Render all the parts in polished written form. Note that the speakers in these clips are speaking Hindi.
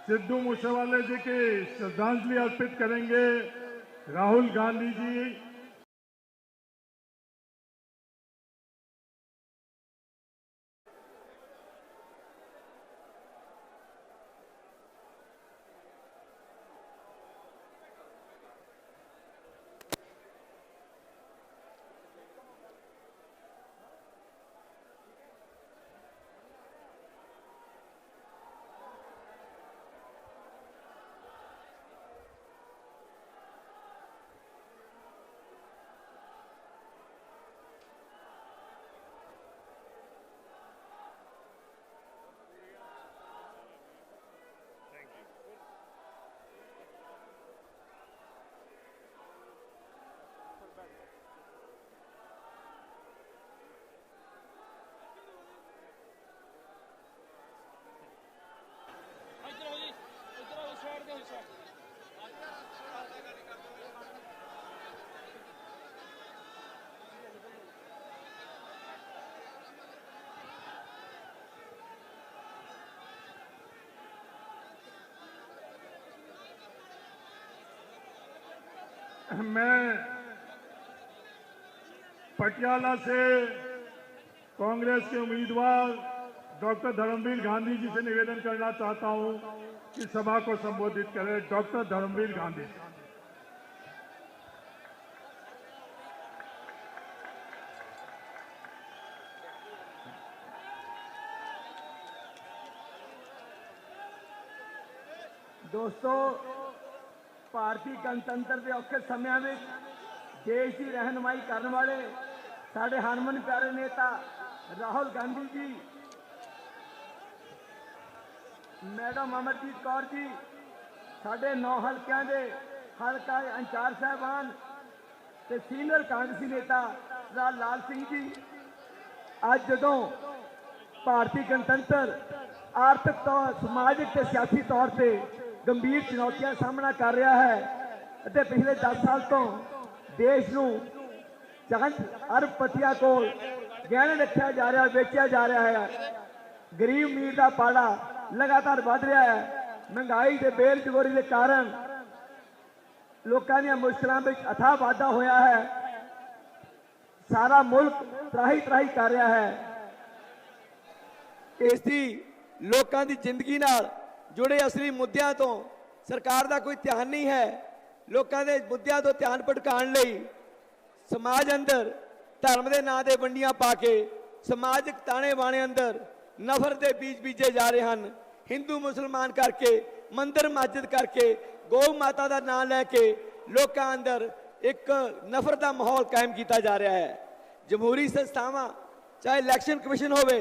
सिद्धू मूसेवाले जी की श्रद्धांजलि अर्पित करेंगे राहुल गांधी जी। मैं पटियाला से कांग्रेस के उम्मीदवार डॉक्टर धर्मवीर गांधी जी से निवेदन करना चाहता हूं कि सभा को संबोधित करें। डॉक्टर धर्मवीर गांधी। दोस्तों, भारतीय गणतंत्र के औखे समय में देश की रहनुमाई करने वाले साढ़े हरमन प्यारे नेता राहुल गांधी जी, मैडम अमरजीत कौर जी, साढ़े 9 हल्कों के हल्का इंचार्ज साहबान ते सीनियर कांग्रेसी नेता लाल सिंह जी, अज जो भारतीय गणतंत्र आर्थिक तौर, समाजिक ते सियासी तौर पर गंभीर चुनौतियां सामना कर रहा है। पिछले 10 साल तो देश नूं चंद अरबपतियों को गहने रखा जा रहा, बेचा जा रहा है। गरीब अमीर का पाड़ा लगातार बढ़ रहा है। महंगाई के बेरोजगारी के कारण लोगों दी मुश्किलों में अथाह वाधा होया है। सारा मुल्क त्राही त्राही कर रहा है। इसकी लोगों की जिंदगी नाल जुड़े असली मुद्दों तो सरकार का कोई ध्यान नहीं है। लोगों के मुद्दों तो ध्यान भटकाने लई समाज अंदर धर्म के नाम से वंडियां पा के समाजिक ताने बाने अंदर नफरत के बीज बीजे जा रहे हैं। हिंदू मुसलमान करके, मंदिर मस्जिद करके, गौ माता का नाम लैके लोगों अंदर एक नफरत का माहौल कायम किया जा रहा है। जमहूरी संस्थावां, चाहे इलैक्शन कमिशन होवे,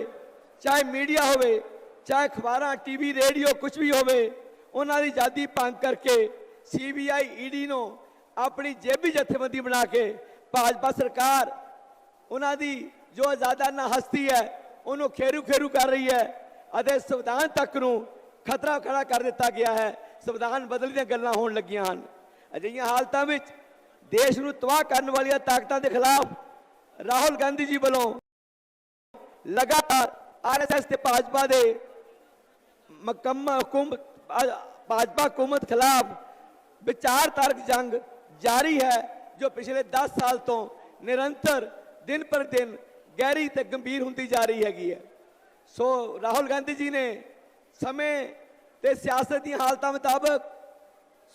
चाहे मीडिया होवे, चाहे अखबार, टीवी, रेडियो, कुछ भी होवे, उन्हां दी आज़ादी भंग करके CBI ED नूं अपनी जेबी जथेबंदी बना के भाजपा सरकार उन्हां दी जो आज़ादाना हस्ती है उन्होंने खेरू खेरू कर रही है। अते संविधान तक नूं खतरा खड़ा कर दिता गया है। संविधान बदलने दी गल्लां होण लगियां हन। अजिहियां हालतां विच देश नूं तबाह करने वाली ताकतां के खिलाफ राहुल गांधी जी वालों लगातार RSS ते भाजपा दे भाजपा हुकूमत खिलाफ विचारधारक जंग जारी है, जो पिछले 10 साल तो निरंतर दिन पर दिन गहरी ते गंभीर होती जा रही है। सो राहुल गांधी जी ने समय ते सियासत की हालतों मुताबिक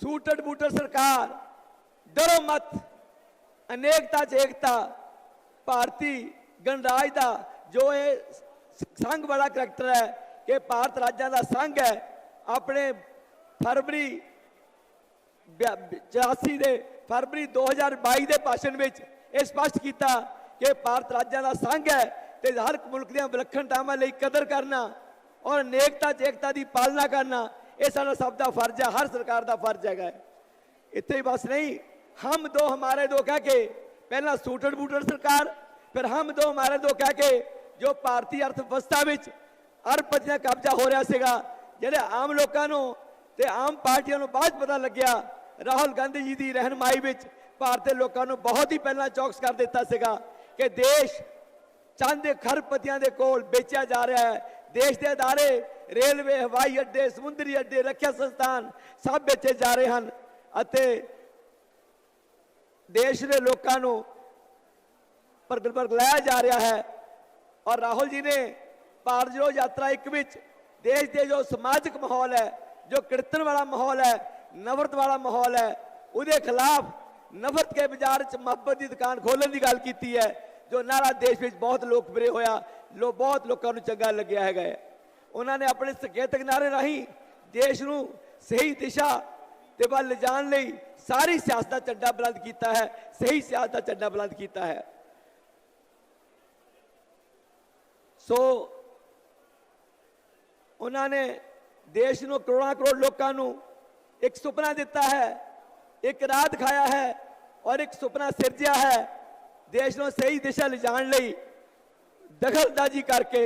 सूटड़ बूटड़ सरकार, डरो मत, अनेकता च एकता, भारतीय गणराज का जो ये संघ बड़ा करैक्टर है कि भारत राज्यों का संघ है, अपने फरवरी 84 के फरवरी 2022 के भाषण में यह स्पष्ट किया कि भारत राज्यों का संघ है तो हर मुल्क दी विलक्षणतावां लई कदर करना और अनेकता च एकता की पालना करना यह साडा सब का फर्ज है, हर सरकार का फर्ज है। इत्थे ही बस नहीं, हम दो हमारे दो कह के पहला सूटड़ बूटड़ सरकार, फिर हम दो हमारे दो कह के जो भारतीय अर्थव्यवस्था में अरबपतियां कब्जा हो रहा सीगा, जिहड़े आम लोगों को ते आम पार्टियों को बाद पता लग्या राहुल गांधी जी की रहनुमाई में भारतीय लोगों को बहुत ही पहला चौकस कर दिता सीगा कि देश चंद खरबपतियों के कोल बेचा जा रहा है। देश के अदारे रेलवे हवाई अड्डे समुद्री अड्डे रखिया संस्थान सब बेचे जा रहे हैं अते देश के लोगों को लाया जा रहा है। और राहुल जी ने भारत जोड़ो यात्रा एक विच देश के जो समाजिक माहौल है, जो कीर्तन वाला माहौल है, नफरत वाला माहौल है, उसके खिलाफ नफरत के बाजार च मुहब्बत की दुकान खोलने की गल की है, जो नारा देश में बहुत लोकप्रिय होया, बहुत लोगों को चंगा लग्या है। उन्होंने अपने संकेतक नारे राही देश को सही दिशा ते वल ले जाने लई सारी सियासत का झंडा बुलंद किया है, सही सियासत का झंडा बुलंद किया है। सो उन्होंने देश को करोड़ों करोड़ लोगों को एक सुपना दिता है, एक राह दिखाया है और एक सुपना सिरजिया है। देश को सही दिशा ले जाने लई दखलअंदाजी करके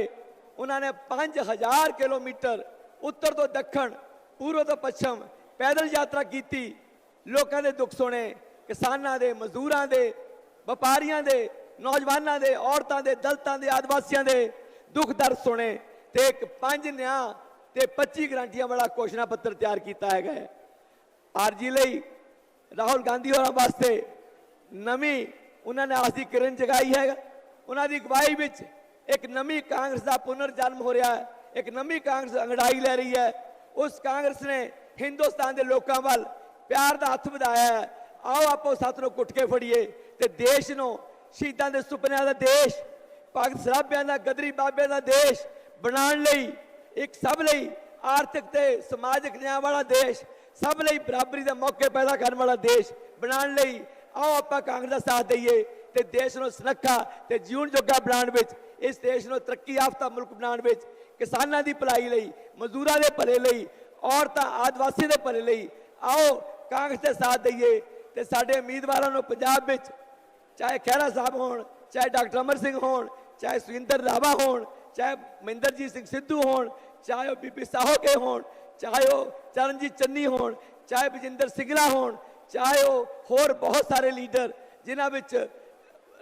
उन्होंने 5000 किलोमीटर उत्तर तो दक्षिण पूर्व तो पश्चिम पैदल यात्रा की, लोगों के दुख सुने, किसानों के, मजदूरों के, व्यापारियों के, नौजवानों के, औरतों के, दलितों के, आदिवासियों के दुख दर्द सुने ते एक 5 न्याय ते 25 गारंटियां वाला घोषणा पत्र तैयार किया है। आरजी लई राहुल गांधी होर वास्ते नवी उन्होंने आस की किरण जगाई है। उन्होंने अगवाई में एक नवी कांग्रेस का पुनर्जन्म हो रहा है, एक नवी कांग्रेस अंगड़ाई ले रही है। उस कांग्रेस ने हिंदुस्तान के लोगों वाल प्यार का हथ बढ़ाया है। आओ आपो साथ नो घुट के फड़िए ते देश नो शहीदों के सुपनों का देश, भगत सराभियां का, गदरी बाबे का देश बनाने लई, एक सब लई आर्थिक ते समाजिक न्याय वाला देश, सब लई बराबरी का मौके पैदा करने वाला देश बनाने लई आओ आपां कांग्रेस का साथ दईए ते देश को सुरक्षा ते जीवन जोगा बनाने विच, इस देश को तरक्की याफ्ता मुल्क बनाने विच, किसानों की भलाई लई, मजदूरों के भले लई, औरतां आदिवासी के भले लई आओ कांग्रेस के साथ दईए ते साडे उम्मीदवारों को पंजाब विच चाहे खैरा साहब होण, चाहे डॉक्टर अमर सिंह होण, चाहे सुखिंदर रावा होण, चाहे महेंद्रजीत सिंह सिद्धू होण, चाहे बीपी साहो के होण, चाहे चरणजीत चन्नी होण, चाहे विजेंद्र सिंगला होण, चाहे होर बहुत सारे लीडर जिन्हां विच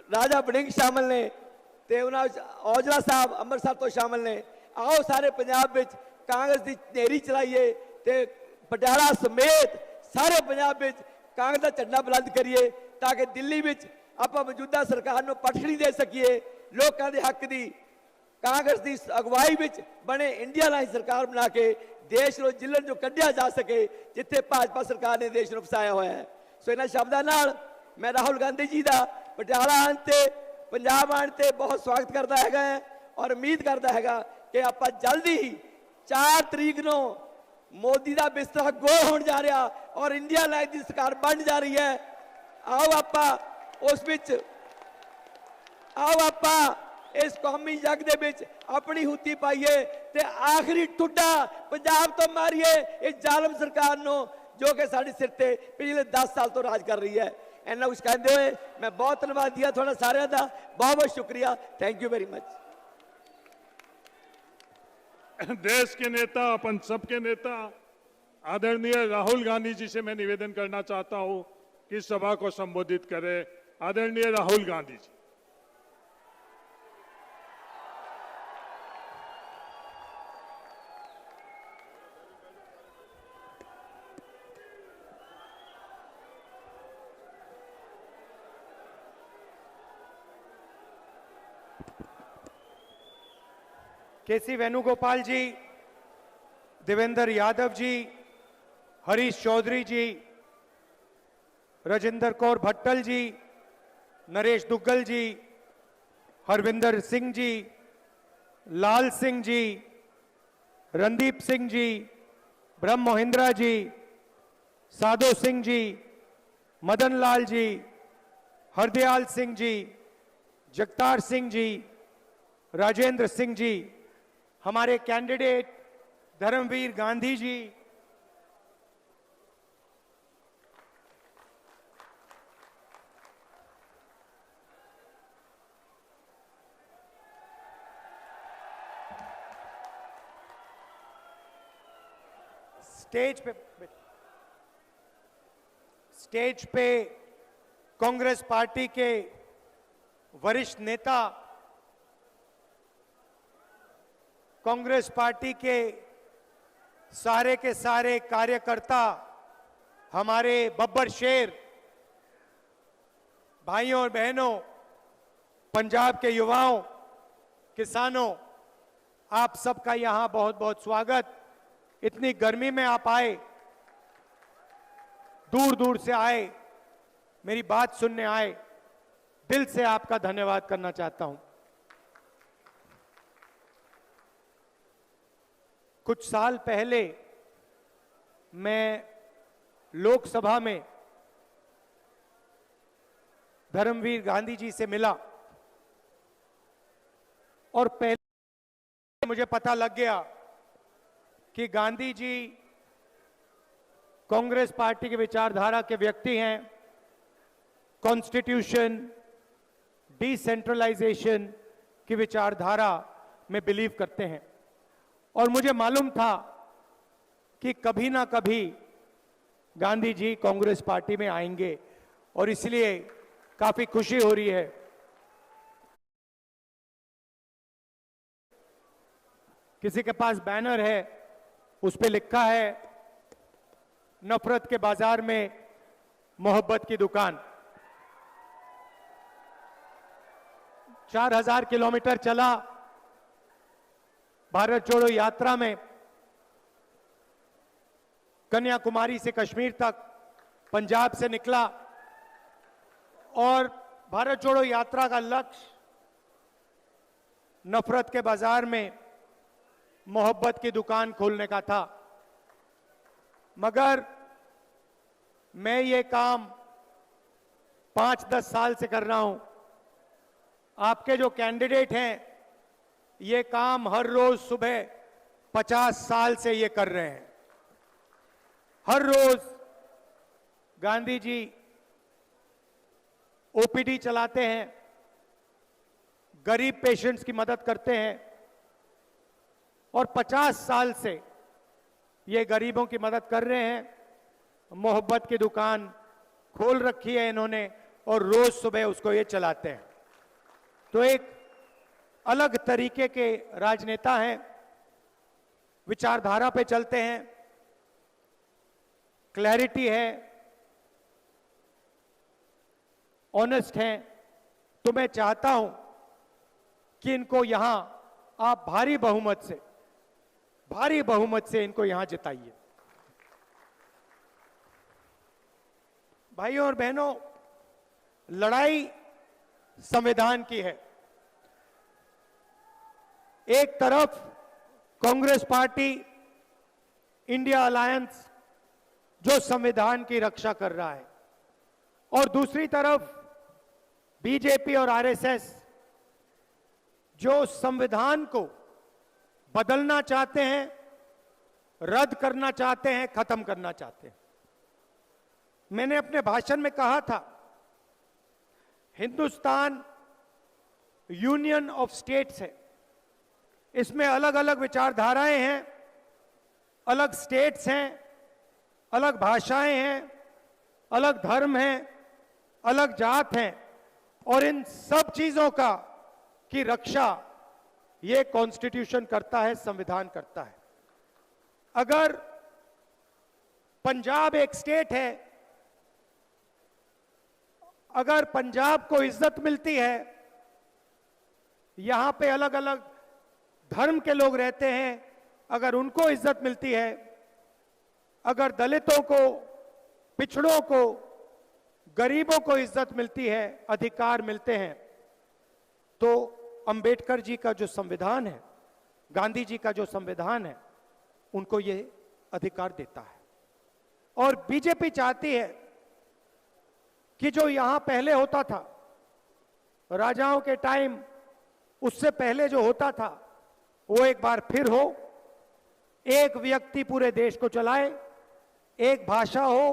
राजा वड़िंग शामिल ने ते उन्हां औजला साहब अमृतसर तो शामिल ने। आओ सारे पंजाब विच कांग्रेस की नेरी चलाइए ते पटियाला समेत सारे पंजाब विच कांग्रेस का झंडा बुलंद करिए ताकि दिल्ली विच आपां मौजूदा सरकार नूं पटखनी दे सकीए, लोकां दे हक दी कांग्रेस की अगवाई विच बने इंडिया लाइन सरकार बना के देश को जिलन जो कढ़िया जा सके जिथे भाजपा सरकार ने देश को फसाया हुआ है। सो इन्हां शब्दां नाल मैं राहुल गांधी जी का पटियाला आने ते पंजाब आने ते बहुत स्वागत करता है और उम्मीद करता है कि आपां जल्दी ही 4 तरीक को मोदी का बिस्तरा गोल होने जा रहा और इंडिया लाइन की सरकार बन जा रही है। आओ आपां उस विच आओ आपां इस कौमी यज्ञ दे विच अपनी हुती पाइए ते आखिरी टुड्डा पंजाब तो मारिए इस जालम सरकार नो जो कि साडे सिर ते पिछले 10 साल तो राज कर रही है। इन्ना कुछ कहते हुए मैं बहुत धन्यवाद दिया थोड़ा सारे का, बहुत बहुत शुक्रिया, थैंक यू वेरी मच। देश के नेता, अपन सबके नेता आदरणीय राहुल गांधी जी से मैं निवेदन करना चाहता हूं कि सभा को संबोधित करें। आदरणीय राहुल गांधी जी। केसी वेणुगोपाल जी, देवेंद्र यादव जी, हरीश चौधरी जी, राजेंद्र कौर भट्टल जी, नरेश दुग्गल जी, हरविंदर सिंह जी, लाल सिंह जी, रणदीप सिंह जी, ब्रह्म मोहिंद्रा जी, साधो सिंह जी, मदन लाल जी, हरदयाल सिंह जी, जगतार सिंह जी, राजेंद्र सिंह जी, हमारे कैंडिडेट धर्मवीर गांधी जी, स्टेज पे कांग्रेस पार्टी के वरिष्ठ नेता कांग्रेस पार्टी के सारे कार्यकर्ता, हमारे बब्बर शेर, भाइयों और बहनों, पंजाब के युवाओं, किसानों, आप सबका यहां बहुत बहुत स्वागत। इतनी गर्मी में आप आए, दूर दूर से आए, मेरी बात सुनने आए, दिल से आपका धन्यवाद करना चाहता हूं। कुछ साल पहले मैं लोकसभा में धर्मवीर गांधी जी से मिला और पहले मुझे पता लग गया कि गांधी जी कांग्रेस पार्टी की विचारधारा के व्यक्ति हैं। कॉन्स्टिट्यूशन, डिसेंट्रलाइजेशन की विचारधारा में बिलीव करते हैं और मुझे मालूम था कि कभी ना कभी गांधी जी कांग्रेस पार्टी में आएंगे और इसलिए काफी खुशी हो रही है। किसी के पास बैनर है, उस पे लिखा है नफरत के बाजार में मोहब्बत की दुकान। 4000 किलोमीटर चला भारत जोड़ो यात्रा में, कन्याकुमारी से कश्मीर तक, पंजाब से निकला और भारत जोड़ो यात्रा का लक्ष्य नफरत के बाजार में मोहब्बत की दुकान खोलने का था। मगर मैं ये काम 5-10 साल से कर रहा हूं। आपके जो कैंडिडेट हैं ये काम हर रोज सुबह 50 साल से ये कर रहे हैं। हर रोज गांधी जी ओपीडी चलाते हैं, गरीब पेशेंट्स की मदद करते हैं और 50 साल से ये गरीबों की मदद कर रहे हैं। मोहब्बत की दुकान खोल रखी है इन्होंने और रोज सुबह उसको ये चलाते हैं। तो एक अलग तरीके के राजनेता हैं, विचारधारा पे चलते हैं, क्लैरिटी है, ऑनेस्ट हैं। तो मैं चाहता हूं कि इनको यहां आप भारी बहुमत से इनको यहां जिताइए। भाइयों और बहनों, लड़ाई संविधान की है। एक तरफ कांग्रेस पार्टी, इंडिया अलायंस जो संविधान की रक्षा कर रहा है और दूसरी तरफ बीजेपी और आरएसएस जो संविधान को बदलना चाहते हैं, रद्द करना चाहते हैं, खत्म करना चाहते हैं। मैंने अपने भाषण में कहा था, हिंदुस्तान यूनियन ऑफ स्टेट्स है। इसमें अलग अलग विचारधाराएं हैं, अलग स्टेट्स हैं, अलग भाषाएं हैं, अलग धर्म हैं, अलग जात हैं और इन सब चीजों की रक्षा ये कॉन्स्टिट्यूशन करता है, संविधान करता है। अगर पंजाब एक स्टेट है, अगर पंजाब को इज्जत मिलती है, यहां पे अलग अलग धर्म के लोग रहते हैं, अगर उनको इज्जत मिलती है, अगर दलितों को, पिछड़ों को, गरीबों को इज्जत मिलती है, अधिकार मिलते हैं, तो अंबेडकर जी का जो संविधान है, गांधी जी का जो संविधान है, उनको ये अधिकार देता है। और बीजेपी चाहती है कि जो यहां पहले होता था, राजाओं के टाइम, उससे पहले जो होता था, वो एक बार फिर हो। एक व्यक्ति पूरे देश को चलाए, एक भाषा हो,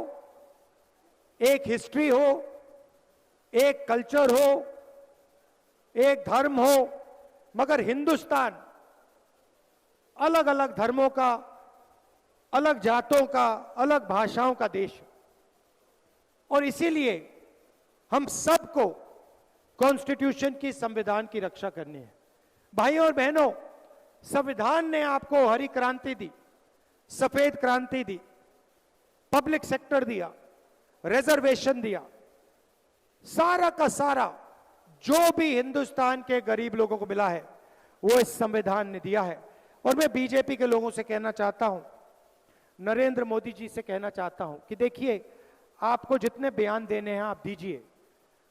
एक हिस्ट्री हो, एक कल्चर हो, एक धर्म हो, मगर हिंदुस्तान अलग अलग धर्मों का, अलग जातों का, अलग भाषाओं का देश है। और इसीलिए हम सबको कॉन्स्टिट्यूशन की, संविधान की रक्षा करनी है। भाइयों और बहनों, संविधान ने आपको हरी क्रांति दी, सफेद क्रांति दी, पब्लिक सेक्टर दिया, रिजर्वेशन दिया, सारा का सारा जो भी हिंदुस्तान के गरीब लोगों को मिला है वो इस संविधान ने दिया है। और मैं बीजेपी के लोगों से कहना चाहता हूं, नरेंद्र मोदी जी से कहना चाहता हूं कि देखिए, आपको जितने बयान देने हैं आप दीजिए।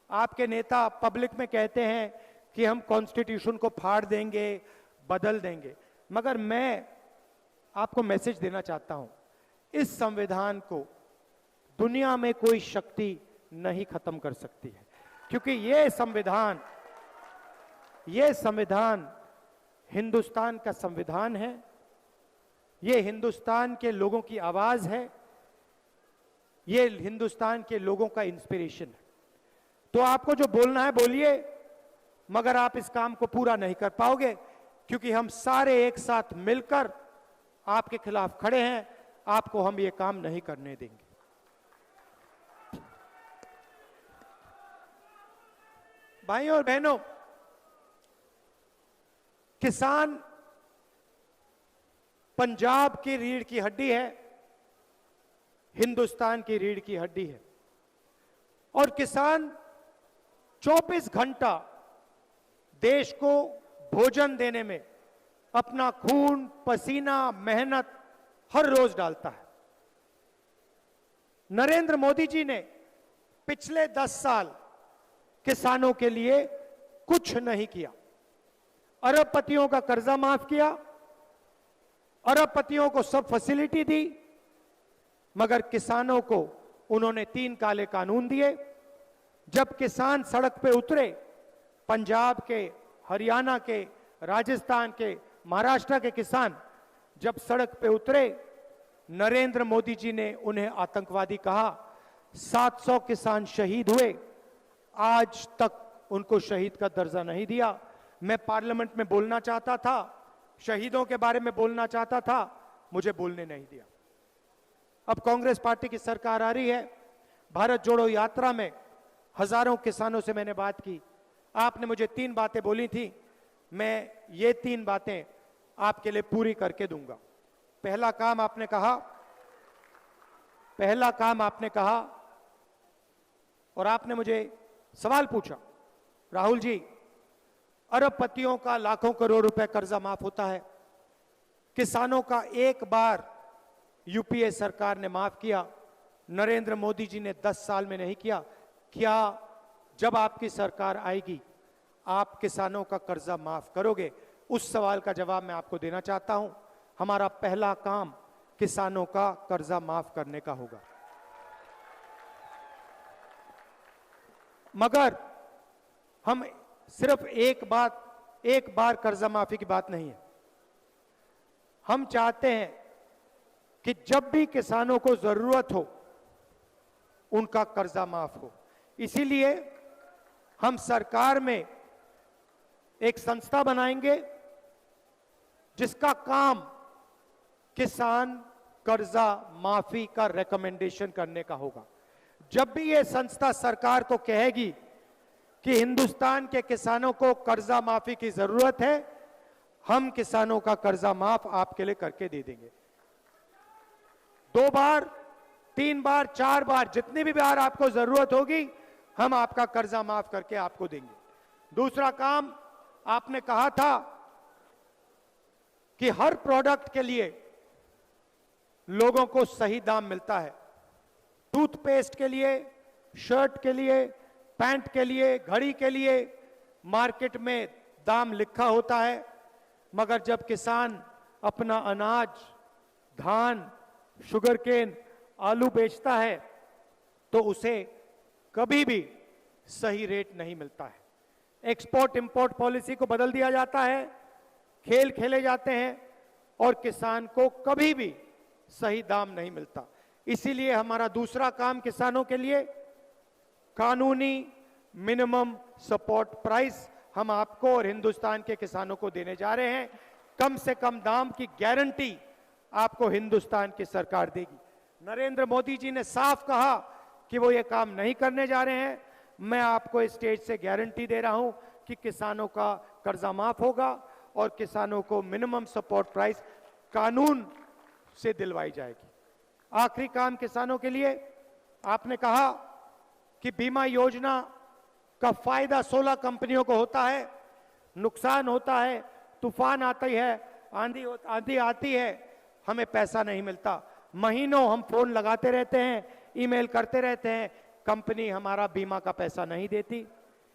आपके नेता पब्लिक में कहते हैं कि हम कॉन्स्टिट्यूशन को फाड़ देंगे, बदल देंगे, मगर मैं आपको मैसेज देना चाहता हूं, इस संविधान को दुनिया में कोई शक्ति नहीं खत्म कर सकती है, क्योंकि ये संविधान हिंदुस्तान का संविधान है, ये हिंदुस्तान के लोगों की आवाज है, ये हिंदुस्तान के लोगों का इंस्पिरेशन है। तो आपको जो बोलना है बोलिए, मगर आप इस काम को पूरा नहीं कर पाओगे, क्योंकि हम सारे एक साथ मिलकर आपके खिलाफ खड़े हैं। आपको हम ये काम नहीं करने देंगे। भाइयों और बहनों, किसान पंजाब की रीढ़ की हड्डी है, हिंदुस्तान की रीढ़ की हड्डी है, और किसान 24 घंटा देश को भोजन देने में अपना खून, पसीना, मेहनत हर रोज डालता है। नरेंद्र मोदी जी ने पिछले 10 साल किसानों के लिए कुछ नहीं किया। अरबपतियों का कर्जा माफ किया, अरबपतियों को सब फैसिलिटी दी, मगर किसानों को उन्होंने 3 काले कानून दिए। जब किसान सड़क पे उतरे, पंजाब के, हरियाणा के, राजस्थान के, महाराष्ट्र के किसान जब सड़क पे उतरे, नरेंद्र मोदी जी ने उन्हें आतंकवादी कहा। 700 किसान शहीद हुए, आज तक उनको शहीद का दर्जा नहीं दिया। मैं पार्लियामेंट में बोलना चाहता था, शहीदों के बारे में बोलना चाहता था, मुझे बोलने नहीं दिया। अब कांग्रेस पार्टी की सरकार आ रही है। भारत जोड़ो यात्रा में हजारों किसानों से मैंने बात की। आपने मुझे 3 बातें बोली थी, मैं ये 3 बातें आपके लिए पूरी करके दूंगा। पहला काम आपने कहा, और आपने मुझे सवाल पूछा, राहुल जी, अरबपतियों का लाखों करोड़ रुपए कर्जा माफ होता है, किसानों का एक बार यूपीए सरकार ने माफ किया, नरेंद्र मोदी जी ने 10 साल में नहीं किया। क्या जब आपकी सरकार आएगी आप किसानों का कर्जा माफ करोगे? उस सवाल का जवाब मैं आपको देना चाहता हूं। हमारा पहला काम किसानों का कर्जा माफ करने का होगा। मगर हम सिर्फ एक बार कर्जा माफी की बात नहीं है। हम चाहते हैं कि जब भी किसानों को जरूरत हो उनका कर्जा माफ हो। इसीलिए हम सरकार में एक संस्था बनाएंगे जिसका काम किसान कर्जा माफी का रिकमेंडेशन करने का होगा। जब भी यह संस्था सरकार को कहेगी कि हिंदुस्तान के किसानों को कर्जा माफी की जरूरत है, हम किसानों का कर्जा माफ आपके लिए करके दे देंगे। 2 बार, 3 बार, 4 बार, जितनी भी बार आपको जरूरत होगी हम आपका कर्जा माफ करके आपको देंगे। दूसरा काम, आपने कहा था कि हर प्रोडक्ट के लिए लोगों को सही दाम मिलता है। टूथपेस्ट के लिए, शर्ट के लिए, पैंट के लिए, घड़ी के लिए मार्केट में दाम लिखा होता है, मगर जब किसान अपना अनाज, धान, शुगरकेन, आलू बेचता है तो उसे कभी भी सही रेट नहीं मिलता है। एक्सपोर्ट इंपोर्ट पॉलिसी को बदल दिया जाता है, खेल खेले जाते हैं और किसान को कभी भी सही दाम नहीं मिलता। इसीलिए हमारा दूसरा काम किसानों के लिए कानूनी मिनिमम सपोर्ट प्राइस हम आपको और हिंदुस्तान के किसानों को देने जा रहे हैं। कम से कम दाम की गारंटी आपको हिंदुस्तान की सरकार देगी। नरेंद्र मोदी जी ने साफ कहा कि वो ये काम नहीं करने जा रहे हैं। मैं आपको इस स्टेज से गारंटी दे रहा हूं कि किसानों का कर्जा माफ होगा और किसानों को मिनिमम सपोर्ट प्राइस कानून से दिलवाई जाएगी। आखिरी काम किसानों के लिए, आपने कहा कि बीमा योजना का फायदा 16 कंपनियों को होता है, नुकसान होता है, तूफान आती है, आंधी आती है, हमें पैसा नहीं मिलता। महीनों हम फोन लगाते रहते हैं, ईमेल करते रहते हैं, कंपनी हमारा बीमा का पैसा नहीं देती।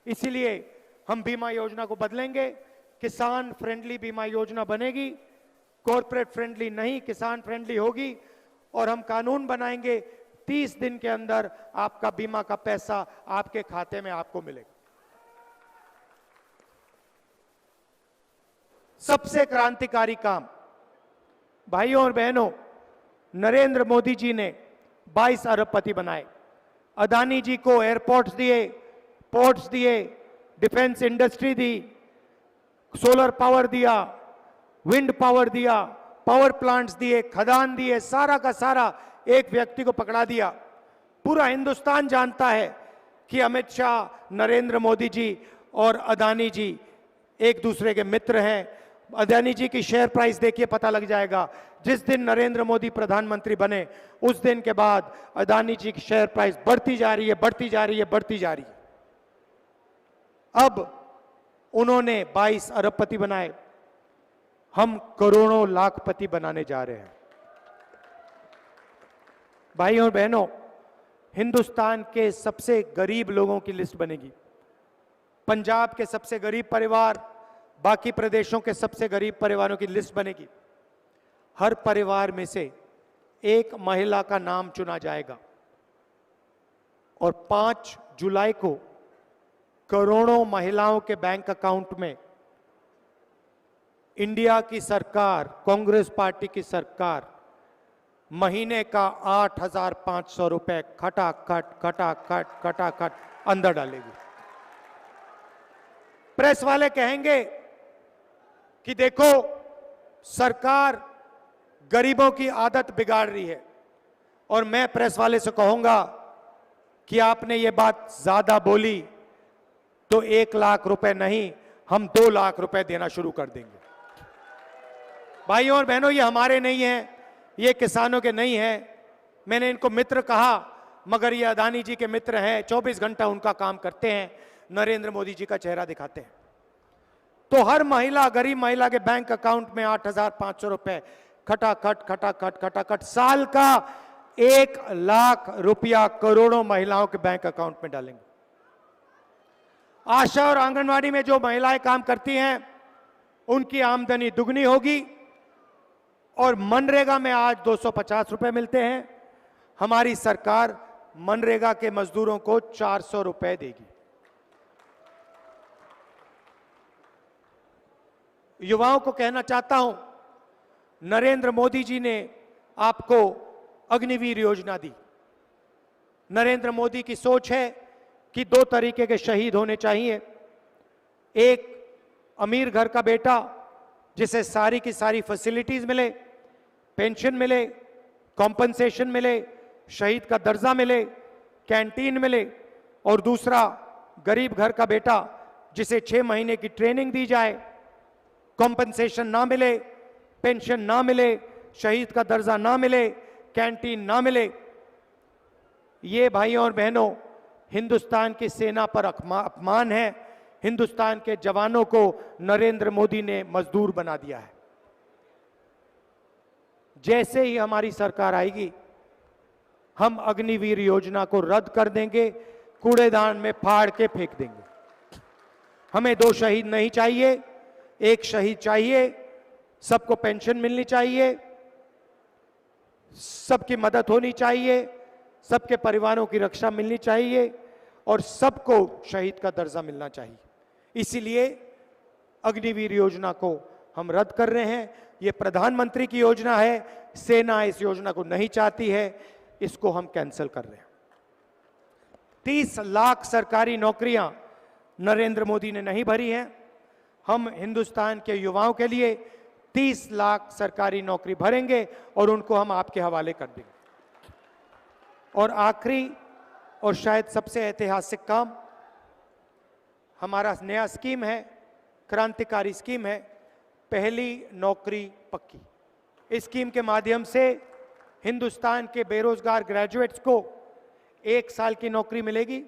इसीलिए हम बीमा योजना को बदलेंगे, किसान फ्रेंडली बीमा योजना बनेगी, कॉर्पोरेट फ्रेंडली नहीं, किसान फ्रेंडली होगी। और हम कानून बनाएंगे, 30 दिन के अंदर आपका बीमा का पैसा आपके खाते में आपको मिलेगा। सबसे क्रांतिकारी काम, भाइयों और बहनों, नरेंद्र मोदी जी ने 22 अरबपति बनाए। अदानी जी को एयरपोर्ट्स दिए, पोर्ट्स दिए, डिफेंस इंडस्ट्री दी, सोलर पावर दिया, विंड पावर दिया, पावर प्लांट्स दिए, खदान दिए, सारा का सारा एक व्यक्ति को पकड़ा दिया। पूरा हिंदुस्तान जानता है कि अमित शाह, नरेंद्र मोदी जी और अदानी जी एक दूसरे के मित्र हैं। अदानी जी की शेयर प्राइस देखिए, पता लग जाएगा। जिस दिन नरेंद्र मोदी प्रधानमंत्री बने उस दिन के बाद अदानी जी की शेयर प्राइस बढ़ती जा रही है, बढ़ती जा रही है, बढ़ती जा रही है। अब उन्होंने 22 अरबपति बनाए, हम करोड़ों लाखपति बनाने जा रहे हैं। भाइयों और बहनों, हिंदुस्तान के सबसे गरीब लोगों की लिस्ट बनेगी। पंजाब के सबसे गरीब परिवार, बाकी प्रदेशों के सबसे गरीब परिवारों की लिस्ट बनेगी। हर परिवार में से एक महिला का नाम चुना जाएगा और 5 जुलाई को करोड़ों महिलाओं के बैंक अकाउंट में इंडिया की सरकार, कांग्रेस पार्टी की सरकार महीने का 8,500 रुपए खटाखट अंदर डालेगी। प्रेस वाले कहेंगे कि देखो सरकार गरीबों की आदत बिगाड़ रही है, और मैं प्रेस वाले से कहूंगा कि आपने ये बात ज्यादा बोली तो 1 लाख रुपए नहीं, हम 2 लाख रुपए देना शुरू कर देंगे। भाइयों और बहनों, ये हमारे नहीं है, ये किसानों के नहीं है। मैंने इनको मित्र कहा, मगर ये अदानी जी के मित्र हैं, 24 घंटा उनका काम करते हैं, नरेंद्र मोदी जी का चेहरा दिखाते हैं। तो हर महिला, गरीब महिला के बैंक अकाउंट में 8,500 रुपए खटाखट साल का 1 लाख रुपया करोड़ों महिलाओं के बैंक अकाउंट में डालेंगे। आशा और आंगनवाड़ी में जो महिलाएं काम करती हैं उनकी आमदनी दुगनी होगी, और मनरेगा में आज 250 रुपए मिलते हैं, हमारी सरकार मनरेगा के मजदूरों को 400 रुपए देगी। युवाओं को कहना चाहता हूं, नरेंद्र मोदी जी ने आपको अग्निवीर योजना दी। नरेंद्र मोदी की सोच है कि 2 तरीके के शहीद होने चाहिए। एक अमीर घर का बेटा जिसे सारी की सारी फैसिलिटीज मिले, पेंशन मिले, कॉम्पनसेशन मिले, शहीद का दर्जा मिले, कैंटीन मिले, और दूसरा गरीब घर का बेटा जिसे 6 महीने की ट्रेनिंग दी जाए, कॉम्पनसेशन ना मिले, पेंशन ना मिले, शहीद का दर्जा ना मिले, कैंटीन ना मिले। ये भाइयों और बहनों हिंदुस्तान की सेना पर अपमान है। हिंदुस्तान के जवानों को नरेंद्र मोदी ने मजदूर बना दिया है। जैसे ही हमारी सरकार आएगी, हम अग्निवीर योजना को रद्द कर देंगे, कूड़ेदान में फाड़ के फेंक देंगे। हमें 2 शहीद नहीं चाहिए, 1 शहीद चाहिए। सबको पेंशन मिलनी चाहिए, सबकी मदद होनी चाहिए, सबके परिवारों की रक्षा मिलनी चाहिए, और सबको शहीद का दर्जा मिलना चाहिए। इसीलिए अग्निवीर योजना को हम रद्द कर रहे हैं। ये प्रधानमंत्री की योजना है, सेना इस योजना को नहीं चाहती है, इसको हम कैंसिल कर रहे हैं। 30 लाख सरकारी नौकरियां नरेंद्र मोदी ने नहीं भरी हैं। हम हिंदुस्तान के युवाओं के लिए 30 लाख सरकारी नौकरी भरेंगे और उनको हम आपके हवाले कर देंगे। और आखिरी और शायद सबसे ऐतिहासिक काम, हमारा नया स्कीम है, क्रांतिकारी स्कीम है, पहली नौकरी पक्की। इस स्कीम के माध्यम से हिंदुस्तान के बेरोजगार ग्रेजुएट्स को 1 साल की नौकरी मिलेगी,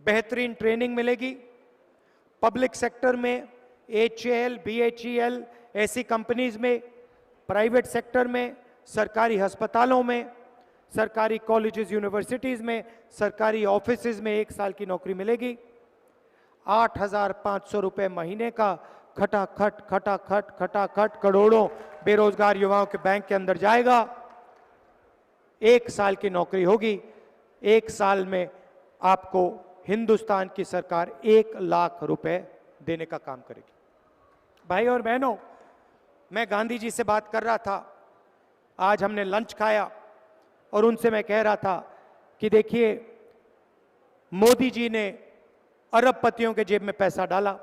बेहतरीन ट्रेनिंग मिलेगी। पब्लिक सेक्टर में HAL, BHEL ऐसी कंपनीज में, प्राइवेट सेक्टर में, सरकारी अस्पतालों में, सरकारी कॉलेजेस यूनिवर्सिटीज में, सरकारी ऑफिसेज में 1 साल की नौकरी मिलेगी। 8,500 रुपए महीने का खटाखट करोड़ों बेरोजगार युवाओं के बैंक के अंदर जाएगा। 1 साल की नौकरी होगी। 1 साल में आपको हिंदुस्तान की सरकार 1 लाख रुपए देने का काम करेगी। भाई और बहनों, मैं गांधी जी से बात कर रहा था, आज हमने लंच खाया और उनसे मैं कह रहा था कि देखिए, मोदी जी ने अरबपतियों के जेब में पैसा डाला,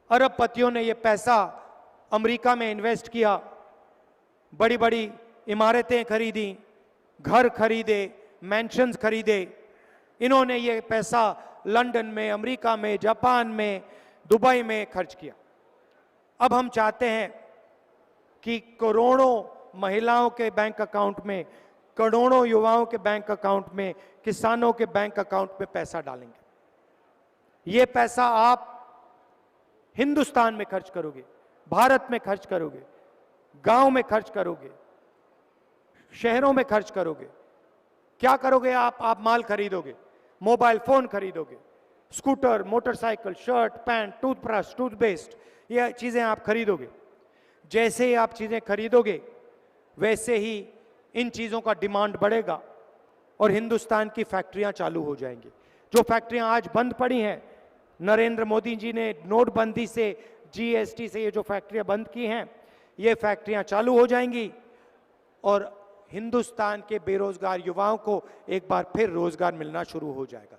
अरबपतियों ने ये पैसा अमेरिका में इन्वेस्ट किया, बड़ी बड़ी इमारतें खरीदी, घर खरीदे, मैंशंस खरीदे। इन्होंने ये पैसा लंदन में, अमेरिका में, जापान में, दुबई में खर्च किया। अब हम चाहते हैं कि करोड़ों महिलाओं के बैंक अकाउंट में, करोड़ों युवाओं के बैंक अकाउंट में, किसानों के बैंक अकाउंट में पैसा डालेंगे। ये पैसा आप हिंदुस्तान में खर्च करोगे, भारत में खर्च करोगे, गांव में खर्च करोगे, शहरों में खर्च करोगे। क्या करोगे आप माल खरीदोगे, मोबाइल फोन खरीदोगे, scooter, motorcycle, shirt, pant, toothbrush, toothpaste, ये चीजें आप खरीदोगे। जैसे ही आप चीजें खरीदोगे वैसे ही इन चीजों का डिमांड बढ़ेगा और हिंदुस्तान की फैक्ट्रियां चालू हो जाएंगी। जो फैक्ट्रियां आज बंद पड़ी हैं, नरेंद्र मोदी जी ने नोटबंदी से, GST से ये जो फैक्ट्रियां बंद की हैं, ये फैक्ट्रियां चालू हो जाएंगी और हिंदुस्तान के बेरोजगार युवाओं को एक बार फिर रोजगार मिलना शुरू हो जाएगा।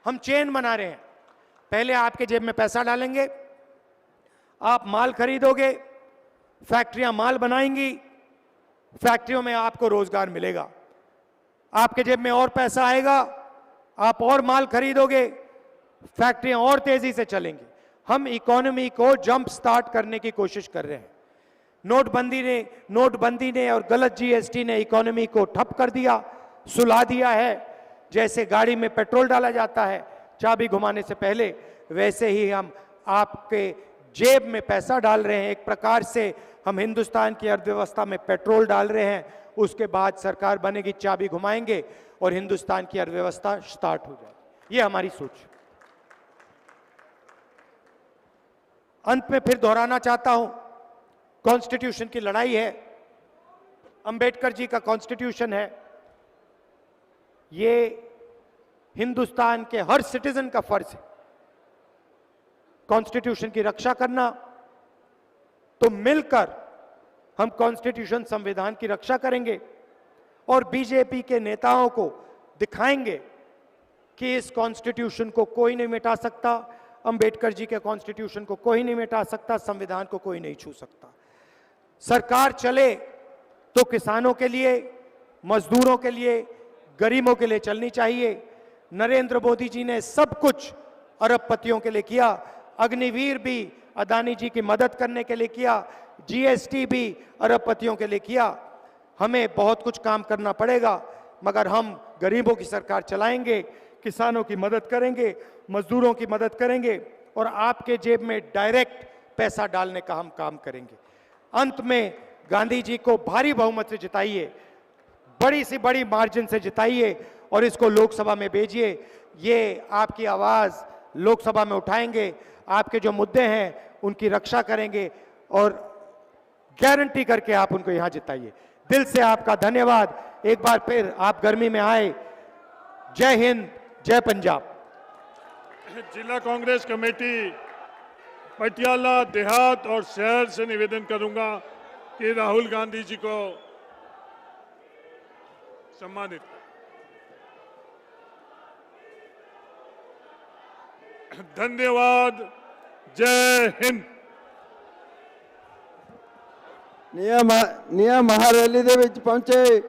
हम चेन बना रहे हैं। पहले आपके जेब में पैसा डालेंगे, आप माल खरीदोगे, फैक्ट्रियां माल बनाएंगी, फैक्ट्रियों में आपको रोजगार मिलेगा। आपके जेब में और पैसा आएगा, आप और माल खरीदोगे, फैक्ट्रियां और तेजी से चलेंगी। हम इकोनॉमी को जंप स्टार्ट करने की कोशिश कर रहे हैं। नोटबंदी ने और गलत GST ने इकोनॉमी को ठप कर दिया, सुला दिया है। जैसे गाड़ी में पेट्रोल डाला जाता है चाबी घुमाने से पहले, वैसे ही हम आपके जेब में पैसा डाल रहे हैं। एक प्रकार से हम हिंदुस्तान की अर्थव्यवस्था में पेट्रोल डाल रहे हैं। उसके बाद सरकार बनेगी, चाबी घुमाएंगे और हिंदुस्तान की अर्थव्यवस्था स्टार्ट हो जाएगी। ये हमारी सोच। अंत में फिर दोहराना चाहता हूं, कॉन्स्टिट्यूशन की लड़ाई है, अंबेडकर जी का कॉन्स्टिट्यूशन है। ये हिंदुस्तान के हर सिटीजन का फर्ज है कॉन्स्टिट्यूशन की रक्षा करना। तो मिलकर हम कॉन्स्टिट्यूशन, संविधान की रक्षा करेंगे और बीजेपी के नेताओं को दिखाएंगे कि इस कॉन्स्टिट्यूशन को कोई नहीं मिटा सकता, अंबेडकर जी के कॉन्स्टिट्यूशन को कोई नहीं मिटा सकता, संविधान को कोई नहीं छू सकता। सरकार चले तो किसानों के लिए, मजदूरों के लिए, गरीबों के लिए चलनी चाहिए। नरेंद्र मोदी जी ने सब कुछ अरबपतियों के लिए किया। अग्निवीर भी अदानी जी की मदद करने के लिए किया, GST भी अरबपतियों के लिए किया। हमें बहुत कुछ काम करना पड़ेगा, मगर हम गरीबों की सरकार चलाएंगे, किसानों की मदद करेंगे, मजदूरों की मदद करेंगे और आपके जेब में डायरेक्ट पैसा डालने का हम काम करेंगे। अंत में गांधी जी को भारी बहुमत से जिताइए, बड़ी से बड़ी मार्जिन से जिताइए और इसको लोकसभा में भेजिए। ये आपकी आवाज लोकसभा में उठाएंगे, आपके जो मुद्दे हैं उनकी रक्षा करेंगे और गारंटी करके आप उनको यहां जिताइए। दिल से आपका धन्यवाद। एक बार फिर आप गर्मी में आए। जय हिंद, जय पंजाब। जिला कांग्रेस कमेटी पटियाला देहात और शहर से निवेदन करूंगा कि राहुल गांधी जी को सम्मानित करें। धन्यवाद। जय हिंद। निया महारैली दे विच पहुंचे